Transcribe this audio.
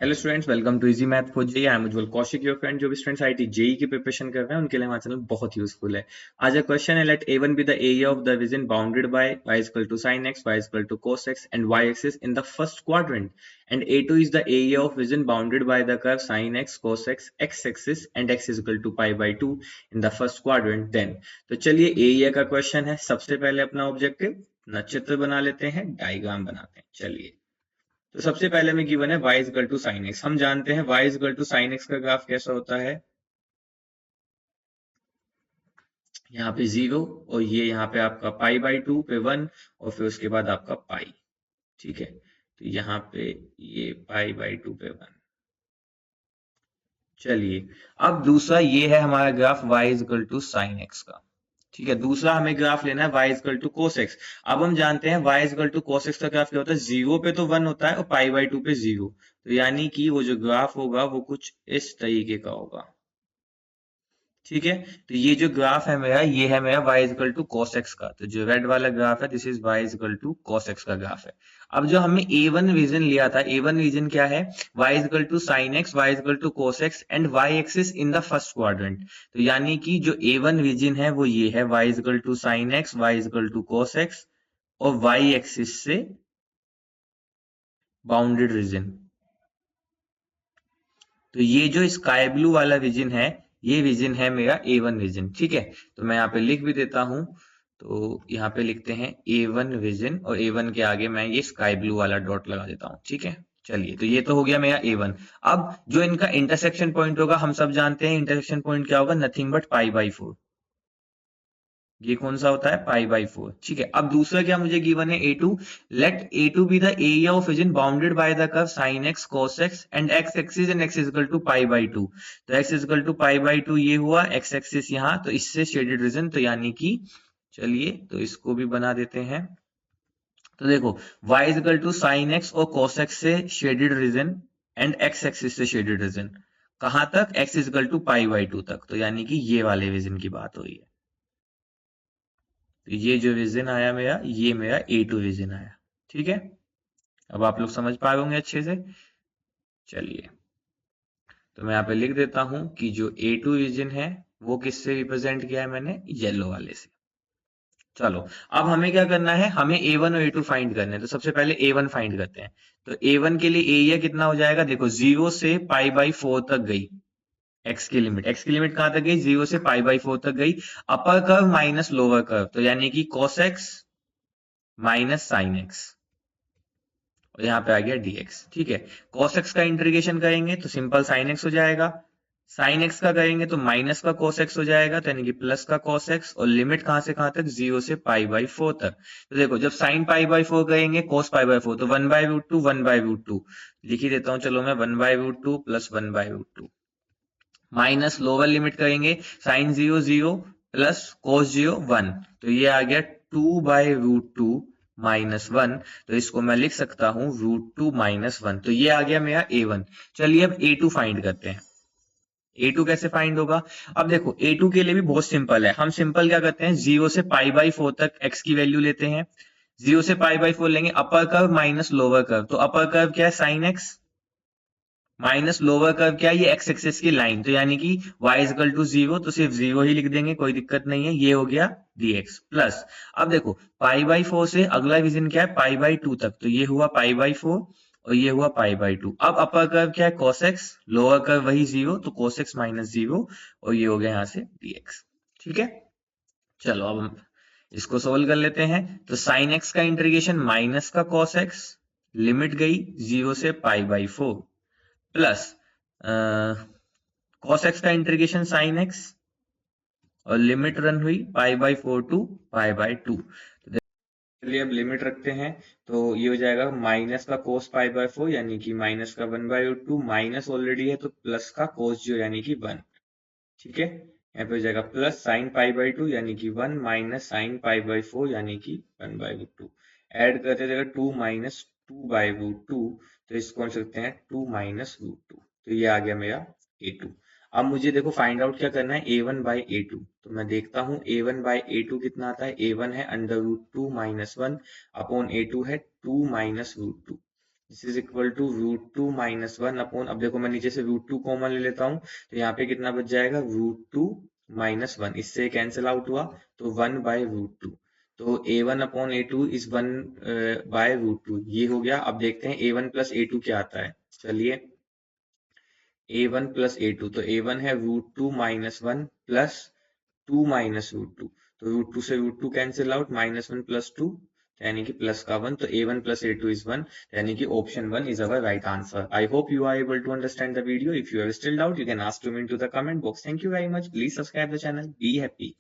Hello students, welcome to easy math for JEE. I am Ujjwal Kaushik, your friend. जो भी students IIT JEE की preparation कर रहे हैं उनके लिए हमारा चैनल बहुत यूजफुल है। आज का क्वेश्चन है, let a1 be the area of the region bounded by y equal to sin x, y equal to cos x and y axis in the first quadrant, and a2 is the area of region bounded by the curve sin x, cos x, x axis and x equal to pi by 2 in the first quadrant. Then तो चलिए area का question है। सबसे पहले अपना objective न चित्र बना लेते हैं, डायग्राम बनाते हैं। चलिए, तो सबसे पहले में गिवन है y equal to sine x. हम जानते हैं y equal to sine x का ग्राफ कैसा होता है। यहाँ पे 0 और ये यहाँ पे आपका पाई बाई 2 पे 1 और फिर उसके बाद आपका पाई। ठीक है, तो यहाँ पे ये पाई बाई 2 पे 1। चलिए, अब दूसरा ये है हमारा graph y equal to sine x का। ठीक है, दूसरा हमें ग्राफ लेना है y equal to cos x. अब हम जानते हैं y equal to cos x का ग्राफ क्या होता है, 0 पे तो 1 होता है और पाई बाई 2 पे 0। तो यानी कि वो जो ग्राफ होगा वो कुछ इस तरीके का होगा। ठीक है, तो ये जो ग्राफ है मेरा, ये है मेरा y equal to cos x का। तो जो रेड वाला ग्राफ है, this is y equal to cos x का ग्राफ है। अब जो हमने a1 रीजन लिया था, a1 रीजन क्या है, y equal to sine x, y equal to cos x and y axis in the first quadrant. तो यानी कि जो a1 रीजन है वो ये है, y equal to sine x, y equal to cos x और y एक्सिस से बाउंडेड रीजन। तो ये जो स्काई ब्लू वाला रीजन है, ये रीजन है मेरा A1 रीजन। ठीक है, तो मैं यहाँ पे लिख भी देता हूं। तो यहाँ पे लिखते हैं A1 रीजन और A1 के आगे मैं ये स्काई ब्लू वाला डॉट लगा देता हूँ। ठीक है, चलिए, तो ये तो हो गया मेरा A1। अब जो इनका इंटरसेक्शन पॉइंट होगा, हम सब जानते हैं इंटरसेक्शन पॉइंट क्या होगा, नथिंग बट पाई बाई 4। ये कौन सा होता है, पाई बाई 4। ठीक है, अब दूसरा क्या मुझे गिवन है, A2। Let A2 be the area of region bounded by the curve sin x, cos x and x axis and x equal to pi by 2। तो x equal to pi by 2 ये हुआ, x axis यहाँ, तो इससे shaded region. तो यानी कि चलिए, तो इसको भी बना देते हैं। तो देखो, y equal to sine x और cos x से shaded region and x axis से शेडेड रीजन। कहां तक, x equal to pi by 2 तक। तो यानी कि ये वाले रीजन की बात हो रही है। तो ये जो रीजन आया मेरा, ये मेरा A2 रीजन आया। ठीक है, अब आप लोग समझ पाए होंगे अच्छे से। चलिए, तो मैं यहाँ पे लिख देता हूं कि जो A2 रीजन है वो किससे रिप्रेजेंट किया है मैंने, येलो वाले से। चलो, अब हमें क्या करना है, हमें A1 और A2 फाइंड करने हैं। तो सबसे पहले A1 फाइंड करते हैं। तो A1 के लिए एरिया कितना हो जाएगा, देखो 0 से पाई बाई 4 तक गई एक्स की लिमिट कहां तक गई, 0 से पाई बाई 4 तक गई। Upper curve minus lower curve, तो यानी कि cos x minus sine x और यहाँ पे आ गया dx। ठीक है, cos x का इंटीग्रेशन करेंगे तो सिंपल sin x हो जाएगा। sin x का करेंगे तो माइनस का cos x हो जाएगा, तो यानी कि प्लस का cos x। और लिमिट कहां से कहां तक, 0 से पाई बाई 4 तक। तो देखो, जब sin पाई बाई 4 करेंगे, cos पाई बाई 4, तो 1 by root two, 1 by root two लिख ही देता हूँ। चलो, मैं 1 by root two plus 1 by root two minus lower limit करेंगे, sin 0 0 प्लस cos 0 1। तो ये आ गया 2 बाई रूट टू माइनस 1। तो इसको मैं लिख सकता हूं रूट टू माइनस 1। तो ये आ गया मेरा A1। चलिए, अब A2 फाइंड करते हैं। A2 कैसे फाइंड होगा, अब देखो A2 के लिए भी बहुत सिंपल है। हम सिंपल क्या करते हैं, 0 से पाई बाई 4 तक x की वैल्यू लेते हैं। 0 से पाई बाई 4 लेंगे, upper curve minus lower curve. तो अपर कर्व क्या है, sine x minus lower curve क्या है, ये एक्स एक्सिस की लाइन। तो यानी कि y इक्वल टू 0, तो सिर्फ 0 ही लिख देंगे, कोई दिक्कत नहीं है। ये हो गया dx प्लस। अब देखो, पाई बाई 4 से अगला रीजन क्या है, पाई बाई 2 तक। तो ये हुआ पाई बाई 4 और ये हुआ पाई बाई 2। अब अपर कर्व क्या है, cos x, लोअर कर्व वही 0, तो cos x माइनस 0 और ये हो गया यहाँ से dx। ठीक है, चलो अब हम इसको सोल्व कर लेते हैं। तो साइन x का इंटीग्रेशन माइनस का cos x, लिमिट गई 0 से pi by 4 plus cos x का इंटीग्रेशन sin x और लिमिट रन हुई pi by 4 to pi by 2। तो चलिए, अब लिमिट रखते हैं। तो ये हो जाएगा माइनस का cos पाई बाई 4 यानी कि माइनस का 1 बाई 2, माइनस ऑलरेडी है तो प्लस का cos 0 यानी कि 1। ठीक है, यहाँ पे हो जाएगा प्लस साइन पाई बाई 2 यानी कि 1 माइनस साइन पाई बाई 4 यानी कि 1 बाई रूट 2। ऐड करते जाएगा 2 माइनस 2 बाई रूट 2। तो इसको हम सकते हैं 2 माइनस रूट 2। तो ये आ गया मेरा A2। अब मुझे देखो फाइंड आउट क्या करना है, A1 बाई A2। तो मैं देखता हूँ A1 बाई A2 कितना आता है। A1 है under root 2 minus 1 upon A2 है 2 minus root 2। This is equal to √2 minus 1 upon, अब देखो मैं नीचे से √2 कॉमन ले लेता हूँ, तो यहाँ पे कितना बच जाएगा, √2 माइनस 1, इससे कैंसिल आउट हुआ, तो 1/√2। तो a1 अपॉन a2 इज 1/√2, ये हो गया। अब देखते हैं a1 प्लस a2 क्या आता है। चलिए, a1 प्लस a2, तो a1 है √2 माइनस 1 प्लस 2 माइनस √2, तो √2 से √2 कैंसिल आउट, -1 प्लस 2 यानी कि प्लस का 1, तो a1 प्लस a2 इज 1, यानी कि option 1 is our right answer. I hope you are able to understand the video. If you have still doubt, you can ask to me in to the comment box. Thank you very much, please subscribe the channel, be happy.